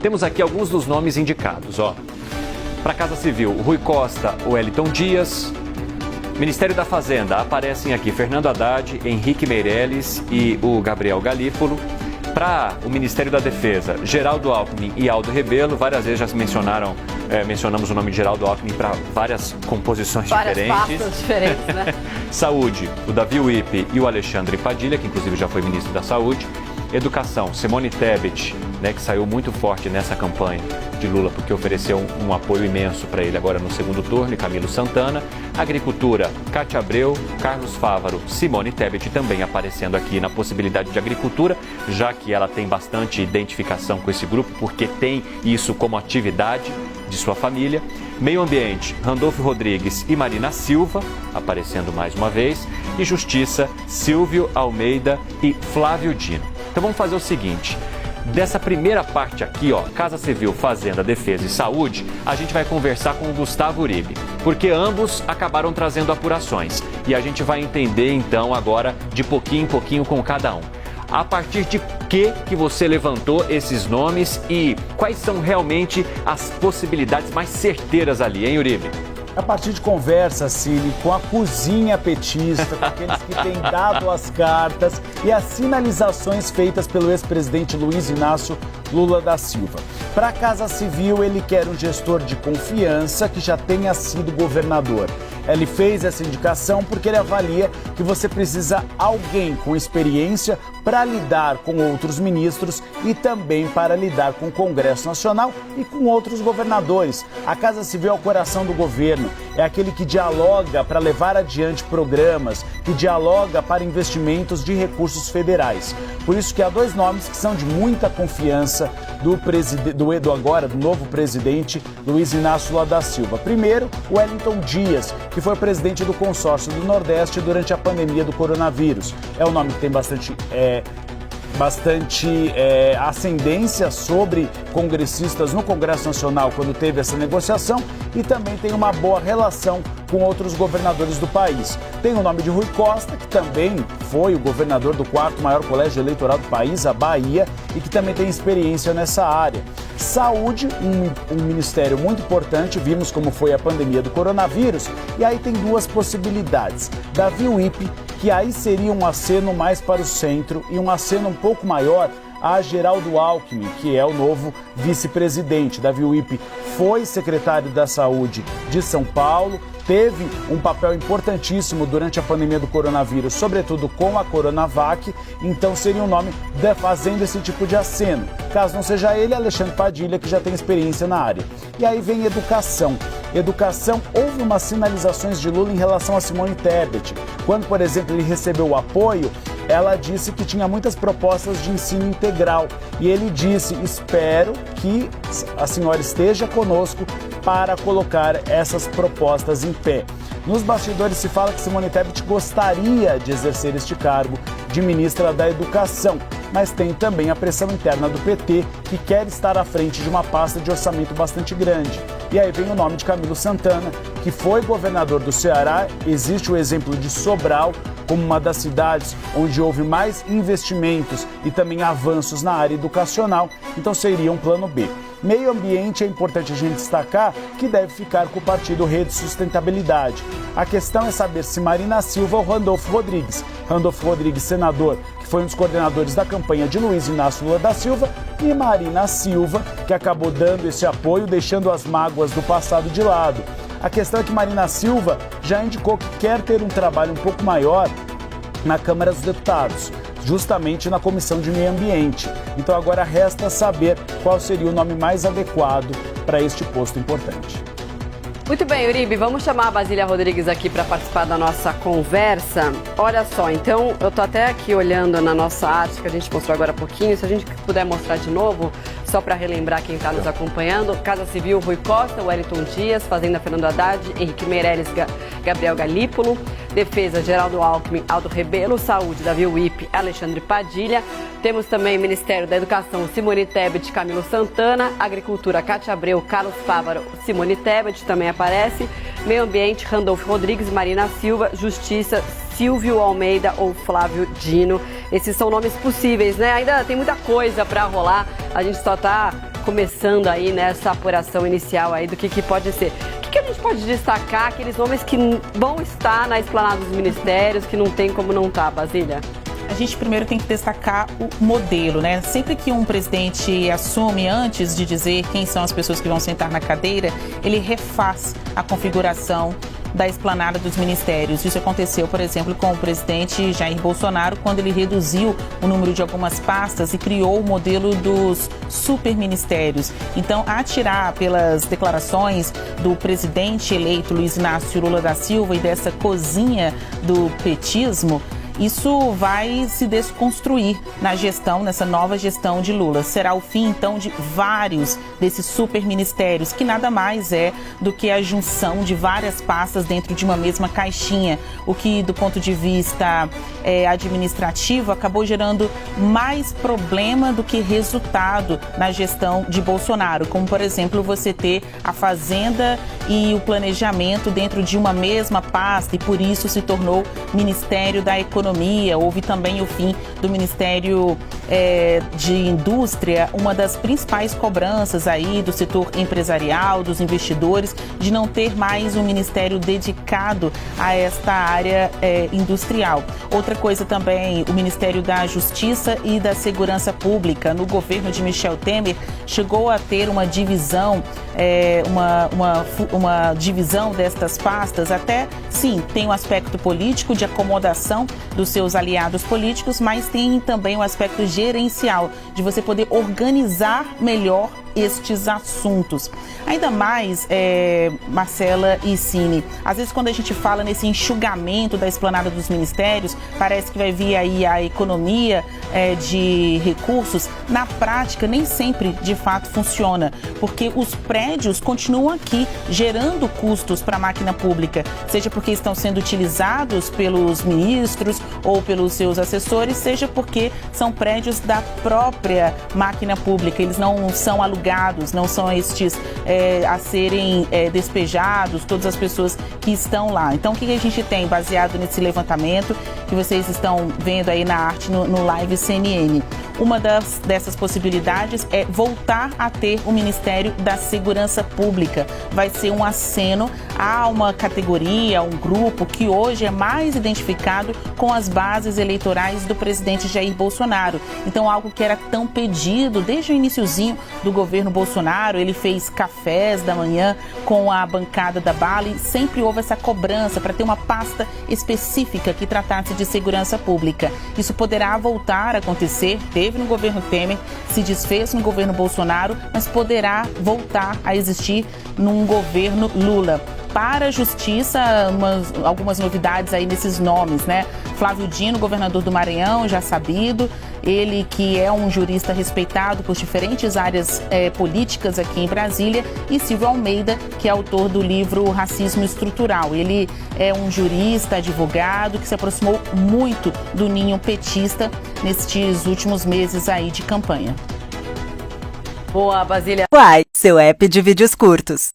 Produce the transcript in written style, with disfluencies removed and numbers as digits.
Temos aqui alguns dos nomes indicados, ó. Para a Casa Civil, Rui Costa, Wellington Dias. Ministério da Fazenda, aparecem aqui Fernando Haddad, Henrique Meirelles e o Gabriel Galípolo. Para o Ministério da Defesa, Geraldo Alckmin e Aldo Rebelo. Várias vezes já mencionamos o nome de Geraldo Alckmin para várias composições diferentes. Várias pastas diferentes, né? Saúde, o Davi Wip e o Alexandre Padilha, que inclusive já foi ministro da Saúde. Educação, Simone Tebet, né, que saiu muito forte nessa campanha de Lula, porque ofereceu um apoio imenso para ele agora no segundo turno, e Camilo Santana. Agricultura, Cátia Abreu, Carlos Fávaro, Simone Tebet também aparecendo aqui na possibilidade de agricultura, já que ela tem bastante identificação com esse grupo, porque tem isso como atividade de sua família. Meio Ambiente, Randolfo Rodrigues e Marina Silva, aparecendo mais uma vez. E Justiça, Silvio Almeida e Flávio Dino. Então vamos fazer o seguinte, dessa primeira parte aqui, ó, Casa Civil, Fazenda, Defesa e Saúde, a gente vai conversar com o Gustavo Uribe, porque ambos acabaram trazendo apurações. E a gente vai entender então agora de pouquinho em pouquinho com cada um. A partir de que você levantou esses nomes e quais são realmente as possibilidades mais certeiras ali, hein, Uribe? A partir de conversa, Cine, com a cozinha petista, com aqueles que têm dado as cartas e as sinalizações feitas pelo ex-presidente Luiz Inácio Lula da Silva. Para a Casa Civil, ele quer um gestor de confiança que já tenha sido governador. Ele fez essa indicação porque ele avalia que você precisa alguém com experiência para lidar com outros ministros e também para lidar com o Congresso Nacional e com outros governadores. A Casa Civil é o coração do governo, é aquele que dialoga para levar adiante programas, que dialoga para investimentos de recursos federais. Por isso que há dois nomes que são de muita confiança do novo presidente Luiz Inácio Lula da Silva. Primeiro, o Wellington Dias, que foi presidente do consórcio do Nordeste durante a pandemia do coronavírus. É um nome que tem bastante ascendência sobre congressistas no Congresso Nacional quando teve essa negociação e também tem uma boa relação com outros governadores do país. Tem o nome de Rui Costa, que também foi o governador do 4º maior colégio eleitoral do país, a Bahia, e que também tem experiência nessa área. Saúde, um ministério muito importante, vimos como foi a pandemia do coronavírus, e aí tem duas possibilidades. Davi Wip, que aí seria um aceno mais para o centro e um aceno um pouco maior a Geraldo Alckmin, que é o novo vice-presidente. Davi Wip foi secretário da Saúde de São Paulo, teve um papel importantíssimo durante a pandemia do coronavírus, sobretudo com a Coronavac, então seria um nome fazendo esse tipo de aceno. Caso não seja ele, Alexandre Padilha, que já tem experiência na área. E aí vem educação. Educação, houve umas sinalizações de Lula em relação a Simone Tebet. Quando, por exemplo, ele recebeu o apoio, ela disse que tinha muitas propostas de ensino integral. E ele disse, espero que a senhora esteja conosco para colocar essas propostas em pé. Nos bastidores se fala que Simone Tebet gostaria de exercer este cargo de ministra da Educação, mas tem também a pressão interna do PT, que quer estar à frente de uma pasta de orçamento bastante grande. E aí vem o nome de Camilo Santana, que foi governador do Ceará. Existe o exemplo de Sobral como uma das cidades onde houve mais investimentos e também avanços na área educacional, então seria um plano B. Meio ambiente, é importante a gente destacar que deve ficar com o partido Rede Sustentabilidade. A questão é saber se Marina Silva ou Randolfo Rodrigues. Randolfo Rodrigues, senador, que foi um dos coordenadores da campanha de Luiz Inácio Lula da Silva, e Marina Silva, que acabou dando esse apoio, deixando as mágoas do passado de lado. A questão é que Marina Silva já indicou que quer ter um trabalho um pouco maior na Câmara dos Deputados, justamente na Comissão de Meio Ambiente. Então agora resta saber qual seria o nome mais adequado para este posto importante. Muito bem, Uribe, vamos chamar a Basília Rodrigues aqui para participar da nossa conversa. Olha só, então eu tô até aqui olhando na nossa arte que a gente mostrou agora há pouquinho, se a gente puder mostrar de novo, só para relembrar quem está nos acompanhando. Casa Civil, Rui Costa, Wellington Dias, Fazenda, Fernando Haddad, Henrique Meirelles, Gabriel Galípolo, Defesa, Geraldo Alckmin, Aldo Rebelo, Saúde, Davi Wip, Alexandre Padilha. Temos também o Ministério da Educação, Simone Tebet, Camilo Santana, Agricultura, Cátia Abreu, Carlos Fávaro, Simone Tebet também aparece, Meio Ambiente, Randolfo Rodrigues, Marina Silva, Justiça, Silvio Almeida ou Flávio Dino. Esses são nomes possíveis, né? Ainda tem muita coisa para rolar, a gente só está começando aí nessa apuração inicial aí do que pode ser. O que a gente pode destacar, aqueles nomes que vão estar na esplanada dos ministérios, que não tem como não estar, Basília? A gente primeiro tem que destacar o modelo, né? Sempre que um presidente assume, antes de dizer quem são as pessoas que vão sentar na cadeira, ele refaz a configuração da esplanada dos ministérios. Isso aconteceu, por exemplo, com o presidente Jair Bolsonaro, quando ele reduziu o número de algumas pastas e criou o modelo dos superministérios. Então, a tirar pelas declarações do presidente eleito Luiz Inácio Lula da Silva e dessa cozinha do petismo, isso vai se desconstruir na gestão, nessa nova gestão de Lula. Será o fim, então, de vários desses superministérios, que nada mais é do que a junção de várias pastas dentro de uma mesma caixinha, o que, do ponto de vista administrativo, acabou gerando mais problema do que resultado na gestão de Bolsonaro, como, por exemplo, você ter a Fazenda e o Planejamento dentro de uma mesma pasta, e por isso se tornou Ministério da Economia. Houve também o fim do Ministério de Indústria, uma das principais cobranças aí do setor empresarial, dos investidores, de não ter mais um ministério dedicado a esta área industrial. Outra coisa também, o Ministério da Justiça e da Segurança Pública. No governo de Michel Temer, chegou a ter uma divisão, uma divisão destas pastas. Até, sim, tem um aspecto político de acomodação dos seus aliados políticos, mas tem também o aspecto gerencial, de você poder organizar melhor estes assuntos. Ainda mais, Marcela e Cine, às vezes quando a gente fala nesse enxugamento da esplanada dos ministérios, parece que vai vir aí a economia de recursos. Na prática, nem sempre de fato funciona, porque os prédios continuam aqui gerando custos para a máquina pública, seja porque estão sendo utilizados pelos ministros ou pelos seus assessores, seja porque são prédios da própria máquina pública. Eles não são alugados, não são estes a serem despejados, todas as pessoas que estão lá. Então, o que a gente tem baseado nesse levantamento que vocês estão vendo aí na arte no Live CNN? Uma dessas possibilidades é voltar a ter o Ministério da Segurança Pública. Vai ser um aceno a uma categoria, a um grupo que hoje é mais identificado com as bases eleitorais do presidente Jair Bolsonaro. Então, algo que era tão pedido desde o iniciozinho do governo Bolsonaro, ele fez cafés da manhã com a bancada da bala e sempre houve essa cobrança para ter uma pasta específica que tratasse de segurança pública. Isso poderá voltar a acontecer, teve no governo Temer, se desfez no governo Bolsonaro, mas poderá voltar a existir num governo Lula. Para a Justiça, algumas novidades aí nesses nomes, né? Flávio Dino, governador do Maranhão, já sabido, ele que é um jurista respeitado por diferentes áreas políticas aqui em Brasília, e Silvio Almeida, que é autor do livro Racismo Estrutural. Ele é um jurista, advogado, que se aproximou muito do ninho petista nestes últimos meses aí de campanha. Boa, Basília. Uai, seu app de vídeos curtos.